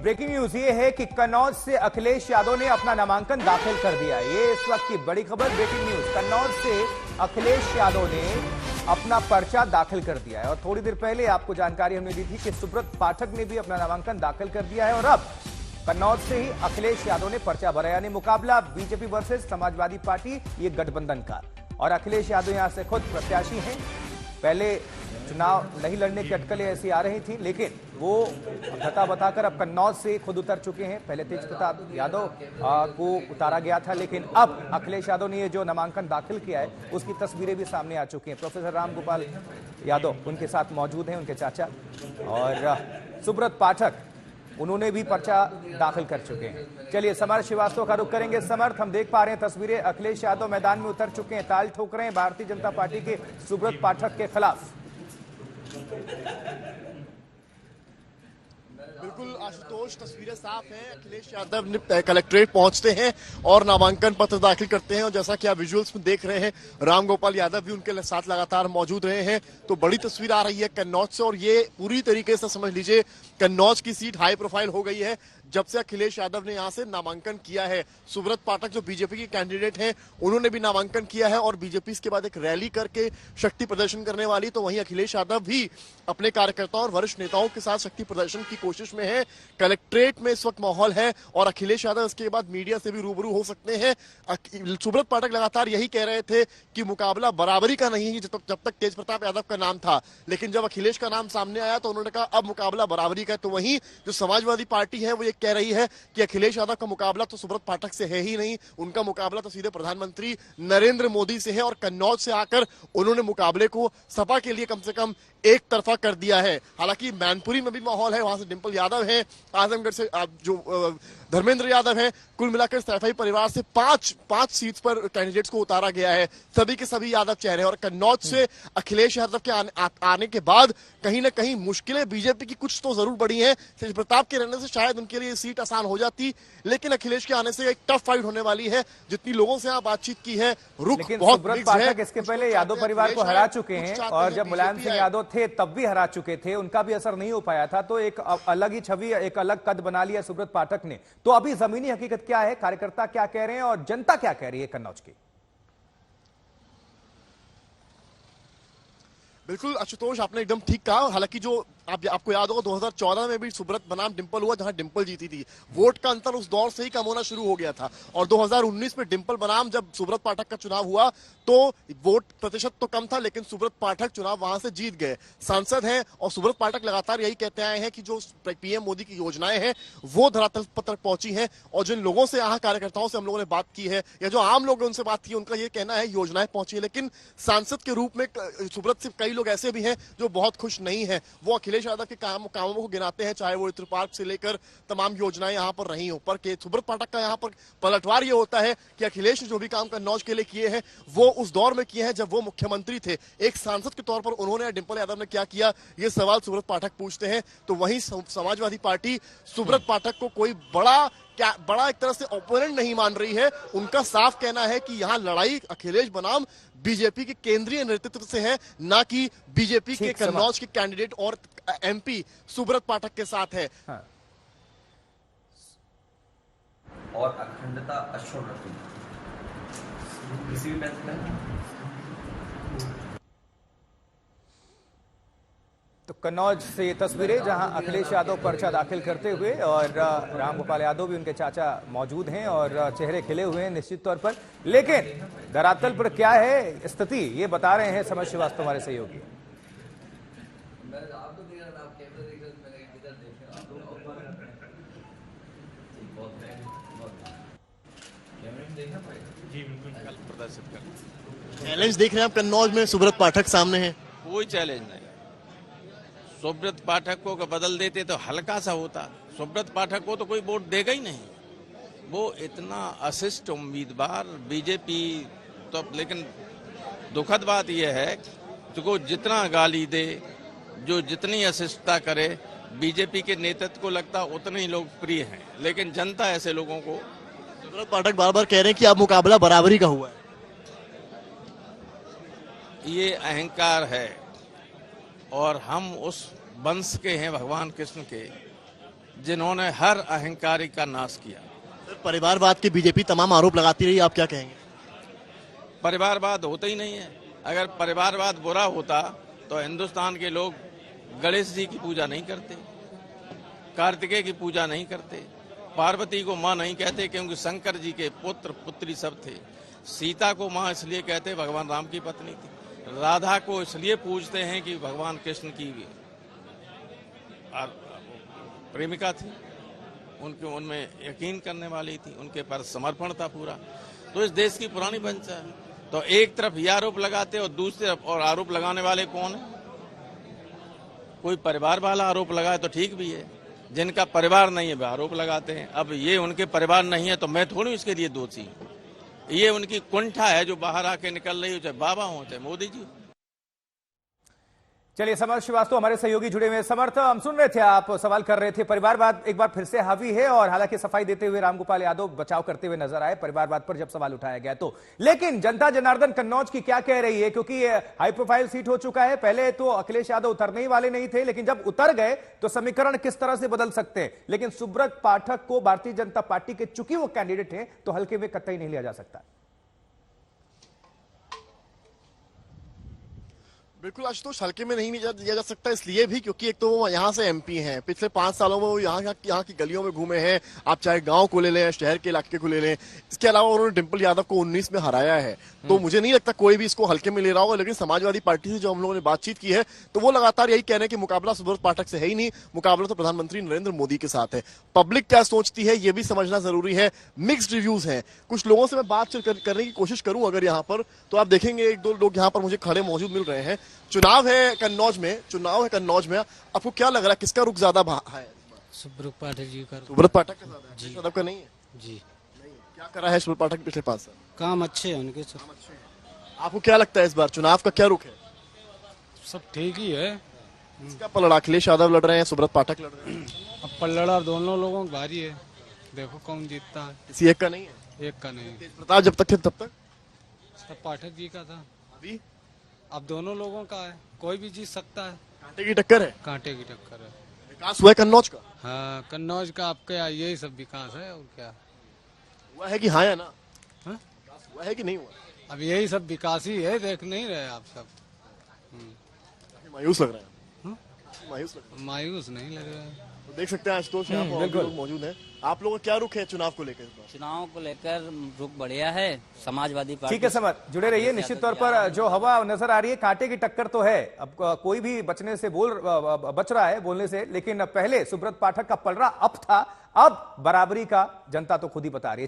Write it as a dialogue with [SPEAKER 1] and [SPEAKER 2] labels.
[SPEAKER 1] Breaking news ये है कि कन्नौज से अखिलेश यादव ने अपना नामांकन दाखिल कर दिया। ये इस वक्त की बड़ी खबर। ब्रेकिंग न्यूज, कन्नौज से अखिलेश यादव ने अपना पर्चा दाखिल कर दिया है और थोड़ी देर पहले आपको जानकारी हमने दी थी कि सुब्रत पाठक ने भी अपना नामांकन दाखिल कर दिया है और अब कन्नौज से ही अखिलेश यादव ने पर्चा भरा। यानी मुकाबला बीजेपी वर्सेस समाजवादी पार्टी, ये गठबंधन का। और अखिलेश यादव यहां से खुद प्रत्याशी हैं। पहले चुनाव नहीं लड़ने की अटकलें ऐसी आ रही थी, लेकिन वो घटा बताकर अब कन्नौज से खुद उतर चुके हैं। पहले तेज प्रताप यादव को उतारा गया था, लेकिन अब अखिलेश यादव ने ये जो नामांकन दाखिल किया है उसकी तस्वीरें भी सामने आ चुकी हैं। प्रोफेसर राम गोपाल यादव उनके साथ मौजूद हैं, उनके चाचा, और सुब्रत पाठक उन्होंने भी पर्चा दाखिल कर चुके हैं। चलिए समर्थ श्रीवास्तव का रुख करेंगे। समर्थ, हम देख पा रहे हैं तस्वीरें, अखिलेश यादव मैदान में उतर चुके हैं, ताल ठोक रहे हैं भारतीय जनता पार्टी के सुब्रत पाठक के खिलाफ।
[SPEAKER 2] बिल्कुल आशुतोष, तस्वीरें साफ हैं। अखिलेश यादव कलेक्ट्रेट पहुंचते हैं और नामांकन पत्र दाखिल करते हैं और जैसा कि आप विजुअल्स में देख रहे हैं, राम गोपाल यादव भी उनके साथ लगातार मौजूद रहे हैं। तो बड़ी तस्वीर आ रही है कन्नौज से और ये पूरी तरीके से समझ लीजिए कन्नौज की सीट हाई प्रोफाइल हो गई है जब से अखिलेश यादव ने यहां से नामांकन किया है। सुब्रत पाठक जो बीजेपी के कैंडिडेट हैं, उन्होंने भी नामांकन किया है और बीजेपी इसके बाद एक रैली करके शक्ति प्रदर्शन करने वाली। तो वहीं अखिलेश यादव भी अपने कार्यकर्ताओं और वरिष्ठ नेताओं के साथ शक्ति प्रदर्शन की कोशिश में है। कलेक्ट्रेट में इस वक्त माहौल है और अखिलेश यादव इसके बाद मीडिया से भी रूबरू हो सकते हैं। सुब्रत पाठक लगातार यही कह रहे थे कि मुकाबला बराबरी का नहीं है जब तक तेज प्रताप यादव का नाम था, लेकिन जब अखिलेश का नाम सामने आया तो उन्होंने कहा अब मुकाबला बराबरी का है। तो वहीं जो समाजवादी पार्टी है वो ये कह रही है कि अखिलेश यादव का मुकाबला तो सुब्रत पाठक से है ही नहीं, उनका मुकाबला तो सीधे प्रधानमंत्री नरेंद्र मोदी से है। और कन्नौज से आकर उन्होंने मुकाबले को सपा के लिए कम से कम एक तरफा कर दिया है। हालांकि मैनपुरी में भी माहौल है, वहां से डिंपल यादव है, आजमगढ़ से जो धर्मेंद्र यादव है। कुल मिलाकर सैफई परिवार से पांच सीट्स पर कैंडिडेट्स को उतारा गया है। सभी के सभी यादव चेहरे और कन्नौज से अखिलेश यादव के आने के बाद कहीं ना कहीं मुश्किलें बीजेपी की कुछ तो जरूर बढ़ी हैं। तेज प्रताप के रहने से शायद उनके लिए सीट आसान हो जाती, लेकिन अखिलेश के आने से एक टफ फाइट होने वाली है। जितनी लोगों से यहाँ बातचीत की है, रुख बहुत मिक्स्ड है।
[SPEAKER 1] इसके पहले यादव परिवार को हरा चुके हैं और जब मुलायम सिंह यादव थे तब भी हरा चुके थे, उनका भी असर नहीं हो पाया था। तो एक अलग ही छवि, एक अलग कद बना लिया सुब्रत पाठक ने। तो अभी जमीनी हकीकत क्या है, कार्यकर्ता क्या कह रहे हैं और जनता क्या कह रही है कन्नौज की?
[SPEAKER 2] बिल्कुल आशुतोष, आपने एकदम ठीक कहा। हालांकि जो आपको याद होगा 2014 में भी सुब्रत बनाम डिंपल हुआ, जहां डिंपल जीती थी। वोट का अंतर उस दौर से ही कम होना शुरू हो गया था और 2019 में डिंपल बनाम जब सुब्रत पाठक का चुनाव हुआ तो वोट प्रतिशत तो कम था, लेकिन सुब्रत पाठक चुनाव वहां से जीत गए, सांसद हैं। और सुब्रत पाठक लगातार यही कहते आए हैं कि जो पीएम मोदी की योजनाएं हैं वो धरातल पर पहुंची हैं। और जिन लोगों से यहाँ कार्यकर्ताओं से हम लोगों ने बात की है या जो आम लोग उनसे बात की, उनका ये कहना है योजनाएं पहुंची है, लेकिन सांसद के रूप में सुब्रत से कई लोग ऐसे भी हैं जो बहुत खुश नहीं है। वो अखिलेश यादव के कामों को गिनाते हैं, चाहे वो इत्र पार्क से लेकर तमाम योजनाएं यहाँ पर रही हो। पर सुब्रत पाठक का यहाँ पर पलटवार ये होता है कि अखिलेश ने जो भी काम कन्नौज के लिए किए हैं वो उस दौर में किए हैं जब वो मुख्यमंत्री थे। एक सांसद के तौर पर उन्होंने, डिंपल यादव ने क्या किया, ये सवाल सुब्रत पाठक पूछते हैं। तो वहीं समाजवादी पार्टी सुब्रत पाठक को कोई बड़ा एक तरह से ओपोनेंट नहीं मान रही है। उनका साफ कहना है कि यहाँ लड़ाई अखिलेश बनाम बीजेपी के केंद्रीय नेतृत्व से है, ना कि बीजेपी के कन्नौज के कैंडिडेट और एमपी सुब्रत पाठक के साथ है। हाँ।
[SPEAKER 3] और अखंडता अक्षुण्ण रखी किसी भी
[SPEAKER 1] तो कन्नौज से ये तस्वीरें जहां अखिलेश यादव पर्चा दाखिल करते हुए और राम गोपाल यादव भी उनके चाचा मौजूद हैं और चेहरे खिले हुए हैं निश्चित तौर पर। लेकिन धरातल पर क्या है स्थिति, ये बता रहे हैं समर्थ श्रीवास्तव हमारे सहयोगी।
[SPEAKER 2] चैलेंज देख रहे हैं आप कन्नौज में, सुब्रत पाठक सामने है।
[SPEAKER 4] कोई चैलेंज नहीं। सुब्रत पाठक को बदल देते तो हल्का सा होता, सुब्रत पाठक को तो कोई वोट देगा ही नहीं। वो इतना अशिष्ट उम्मीदवार बीजेपी तो, लेकिन दुखद बात यह है कि वो जितना गाली दे, जो जितनी अशिष्टता करे, बीजेपी के नेतृत्व को लगता उतने ही लोकप्रिय हैं, लेकिन जनता ऐसे लोगों को।
[SPEAKER 2] सुब्रत पाठक बार बार कह रहे हैं कि अब मुकाबला बराबरी का हुआ है।
[SPEAKER 4] ये अहंकार है और हम उस वंश के हैं भगवान कृष्ण के जिन्होंने हर अहंकारी का नाश किया।
[SPEAKER 2] सर, परिवारवाद के बीजेपी तमाम आरोप लगाती रही, आप क्या कहेंगे?
[SPEAKER 4] परिवारवाद होता ही नहीं है। अगर परिवारवाद बुरा होता तो हिंदुस्तान के लोग गणेश जी की पूजा नहीं करते, कार्तिकेय की पूजा नहीं करते, पार्वती को मां नहीं कहते क्योंकि शंकर जी के पुत्र पुत्री सब थे। सीता को मां इसलिए कहते भगवान राम की पत्नी थी। राधा को इसलिए पूजते हैं कि भगवान कृष्ण की प्रेमिका थी, उनके उनमें यकीन करने वाली थी, उनके पर समर्पण था पूरा। तो इस देश की पुरानी वंश है। तो एक तरफ ये आरोप लगाते और दूसरी तरफ और आरोप लगाने वाले कौन है? कोई परिवार वाला आरोप लगाए तो ठीक भी है, जिनका परिवार नहीं है वे आरोप लगाते हैं। अब ये उनके परिवार नहीं है तो मैं थोड़ी इसके लिए दोषी हूं। ये उनकी कुंठा है जो बाहर आके निकल रही हो, चाहे बाबा हो चाहे मोदी जी।
[SPEAKER 1] चलिए, समर्थ श्रीवास्तव हमारे सहयोगी जुड़े हुए हैं। समर्थ, हम सुन रहे थे, आप सवाल कर रहे थे, परिवारवाद एक बार फिर से हावी है और हालांकि सफाई देते हुए रामगोपाल यादव बचाव करते हुए नजर आए परिवारवाद पर जब सवाल उठाया गया तो। लेकिन जनता जनार्दन कन्नौज की क्या कह रही है, क्योंकि ये हाई प्रोफाइल सीट हो चुका है। पहले तो अखिलेश यादव उतरने ही वाले नहीं थे, लेकिन जब उतर गए तो समीकरण किस तरह से बदल सकते हैं। लेकिन सुब्रत पाठक को भारतीय जनता पार्टी के, चूंकि वो कैंडिडेट है, तो हल्के में कतई नहीं लिया जा सकता।
[SPEAKER 2] बिल्कुल आशुतोष, हल्के में नहीं लिया जा सकता, इसलिए भी क्योंकि एक तो वो यहाँ से एमपी हैं, पिछले 5 सालों में वो यहाँ की गलियों में घूमे हैं। आप चाहे गांव को ले लें, शहर के इलाके को ले लें। इसके अलावा उन्होंने डिंपल यादव को 19 में हराया है। तो मुझे नहीं लगता कोई भी इसको हल्के में ले रहा होगा। लेकिन समाजवादी पार्टी से जो हम लोगों ने बातचीत की है तो वो लगातार यही कह रहे हैं कि मुकाबला सुब्रत पाठक से है ही नहीं, मुकाबला तो प्रधानमंत्री नरेंद्र मोदी के साथ है। पब्लिक क्या सोचती है ये भी समझना जरूरी है। मिक्स्ड रिव्यूज हैं। कुछ लोगों से मैं बात करने की कोशिश करूं अगर यहाँ पर, तो आप देखेंगे 1-2 लोग यहाँ पर मुझे खड़े मौजूद मिल रहे हैं। चुनाव है कन्नौज में, आपको क्या लग रहा है किसका रुख ज्यादा है?
[SPEAKER 5] सुब्रत पाठक जी का।
[SPEAKER 2] सुब्रत पाठक का ज्यादा है,
[SPEAKER 5] जी।
[SPEAKER 2] यादव का नहीं है?
[SPEAKER 5] जी
[SPEAKER 2] नहीं। क्या करा है सुब्रत पाठक पिछले 5 साल?
[SPEAKER 5] काम अच्छे हैं उनके सब।
[SPEAKER 2] आपको क्या लगता है इस बार चुनाव का क्या रुख है?
[SPEAKER 5] सब ठीक ही है।
[SPEAKER 2] इसका पलड़ा अखिलेश यादव लड़ रहे हैं, सुब्रत पाठक लड़ रहे हैं।
[SPEAKER 5] अब पल्लड़ा दोनों लोगों की भारी है, देखो कौन जीतता है।
[SPEAKER 2] किसी एक का नहीं है?
[SPEAKER 5] एक का नहीं।
[SPEAKER 2] तेज प्रताप जब तक थे तब तक?
[SPEAKER 5] सब पाठक जी का था,
[SPEAKER 2] अभी
[SPEAKER 5] अब दोनों लोगों का है, कोई भी जीत सकता है।
[SPEAKER 2] कांटे की टक्कर है।
[SPEAKER 5] कांटे की टक्कर है।
[SPEAKER 2] विकास हुआ है कन्नौज का?
[SPEAKER 5] हाँ, कन्नौज का आपके यहाँ यही सब विकास है और क्या
[SPEAKER 2] हुआ है कि हाँ या ना?
[SPEAKER 5] हाँ?
[SPEAKER 2] विकास हुआ है कि नहीं हुआ?
[SPEAKER 5] अब यही सब विकास ही है, देख नहीं रहे आप सब।
[SPEAKER 2] काफी मायूस लग रहा है।
[SPEAKER 5] हाँ?
[SPEAKER 2] मायूस लग रहा है।
[SPEAKER 5] मायूस नहीं लग रहा है।
[SPEAKER 2] तो देख सकते हैं आशुतोष यहाँ पर और भी लोग मौजूद हैं। आप लोगों का क्या रुख है चुनाव को लेकर इस बार?
[SPEAKER 6] चुनाव को लेकर रुख बढ़िया है समाजवादी पार्टी।
[SPEAKER 1] ठीक है समर, जुड़े रहिए। निश्चित तौर पर जो हवा नजर आ रही है, कांटे की टक्कर तो है। अब कोई भी बचने से बच रहा है बोलने से, लेकिन पहले सुब्रत पाठक का पलड़ा अप था, अब बराबरी का जनता तो खुद ही बता रही है।